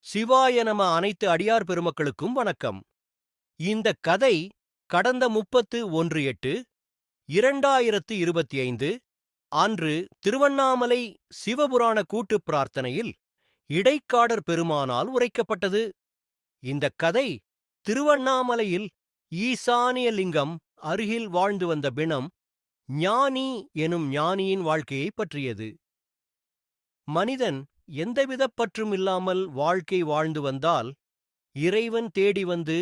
சிவாய நம அனைத்து அடியார் பெருமக்களுக்கும் வணக்கம். இந்த கதை கடந்த 31/8 2025 அன்று திருவண்ணாமலை சிவபுராண கூட்டுப் பிரார்த்தனையில் இடைக்காடர் பெருமானால் உரைக்கப்பட்டது. இந்த கதை திருவண்ணாமலையில் ஈசானிய லிங்கம் அருகில் வாழ்ந்து வந்த பிணம் ஞானி எனும் ஞானியின் வாழ்க்கையைப் பற்றியது. மனிதன் எந்தவித பற்றும் இல்லாமல் வாழ்க்கை வாழ்ந்து வந்தால் இறைவன் தேடி வந்து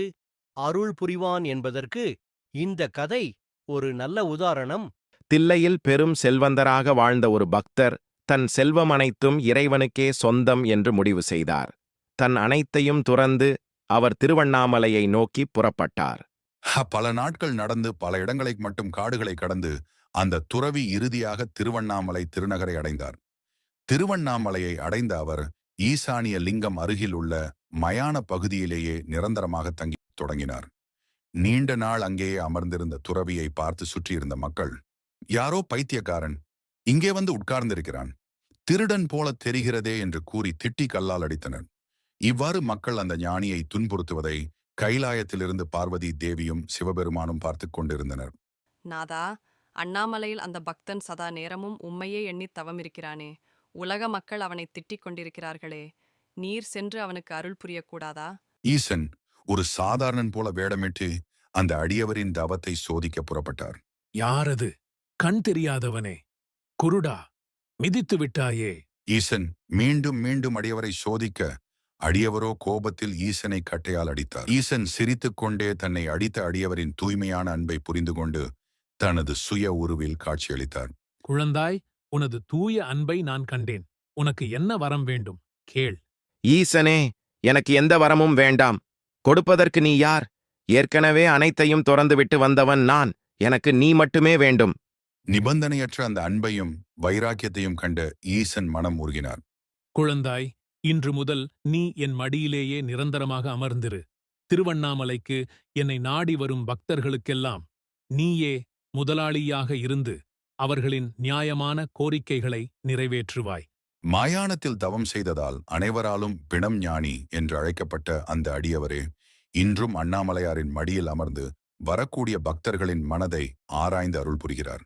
அருள் புரிவான் என்பதற்கு இந்த கதை ஒரு நல்ல உதாரணம். தில்லையில் பெரும் செல்வந்தராக வாழ்ந்த ஒரு பக்தர் தன் செல்வம் அனைத்தும் இறைவனுக்கே சொந்தம் என்று முடிவு செய்தார். தன் அனைத்தையும் துறந்து அவர் திருவண்ணாமலையை நோக்கி புறப்பட்டார். பல நாட்கள் நடந்து பல இடங்களை மட்டும் காடுகளை கடந்து அந்த துறவி இறுதியாக திருவண்ணாமலை திருநகரை அடைந்தார். திருவண்ணாமலையை அடைந்த அவர் ஈசானிய லிங்கம் அருகில் உள்ள மயான பகுதியிலேயே நிரந்தரமாக தங்கி தொடங்கினார். நீண்ட நாள் அங்கேயே அமர்ந்திருந்த துறவியை பார்த்து சுற்றியிருந்த மக்கள், யாரோ பைத்தியக்காரன் இங்கே வந்து உட்கார்ந்திருக்கிறான், திருடன் போல தெரிகிறதே என்று கூறி திட்டி கல்லால் அடித்தனர். இவ்வாறு மக்கள் அந்த ஞானியை துன்புறுத்துவதை கைலாயத்திலிருந்து பார்வதி தேவியும் சிவபெருமானும் பார்த்து கொண்டிருந்தனர். நாதா, அண்ணாமலையில் அந்த பக்தன் சதா நேரமும் உம்மையே எண்ணி தவமிருக்கிறானே. உலக மக்கள் அவனை திட்டிக் கொண்டிருக்கிறார்களே. நீர் சென்று அவனுக்கு அருள் புரியக்கூடாதா? ஈசன் ஒரு சாதாரணன் போல வேடமிட்டு அந்த அடியவரின் தவத்தை சோதிக்க புறப்பட்டார். யாரது? கண் தெரியாதவனே, குருடா, மிதித்து விட்டாயே! ஈசன் மீண்டும் மீண்டும் அடியவரை சோதிக்க, அடியவரோ கோபத்தில் ஈசனை கட்டையால் அடித்தார். ஈசன் சிரித்துக் கொண்டே தன்னை அடித்த அடியவரின் தூய்மையான அன்பை புரிந்து கொண்டு தனது சுய உருவில் காட்சியளித்தார். குழந்தாய், உனது தூய அன்பை நான் கண்டேன். உனக்கு என்ன வரம் வேண்டும்? கேள். ஈசனே, எனக்கு எந்த வரமும் வேண்டாம். கொடுப்பதற்கு நீ யார்? ஏற்கனவே அனைத்தையும் துறந்துவிட்டு வந்தவன் நான். எனக்கு நீ மட்டுமே வேண்டும். நிபந்தனையற்ற அந்த அன்பையும் வைராக்கியத்தையும் கண்ட ஈசன் மனம் உருகினார். குழந்தாய், இன்று முதல் நீ என் மடியிலேயே நிரந்தரமாக அமர்ந்திரு. திருவண்ணாமலைக்கு என்னை நாடி வரும் பக்தர்களுக்கெல்லாம் நீயே முதலாளியாக இருந்து அவர்களின் நியாயமான கோரிக்கைகளை நிறைவேற்றுவாய். மாயாணத்தில் தவம் செய்ததால் அனைவராலும் பிணம் ஞானி என்று அழைக்கப்பட்ட அந்த அடியவரே இன்றும் அண்ணாமலையாரின் மடியில் அமர்ந்து வரக்கூடிய பக்தர்களின் மனதை ஆராய்ந்து அருள் புரிகிறார்.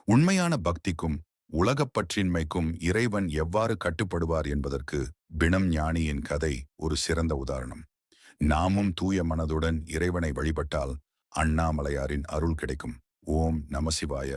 உண்மையான பக்திக்கும் உலகப்பற்றின்மைக்கும் இறைவன் எவ்வாறு கட்டுப்படுவார் என்பதற்கு பிணம் ஞானியின் கதை ஒரு சிறந்த உதாரணம். நாமும் தூய மனதுடன் இறைவனை வழிபட்டால் அண்ணாமலையாரின் அருள் கிடைக்கும். ஓம் நம சிவாய.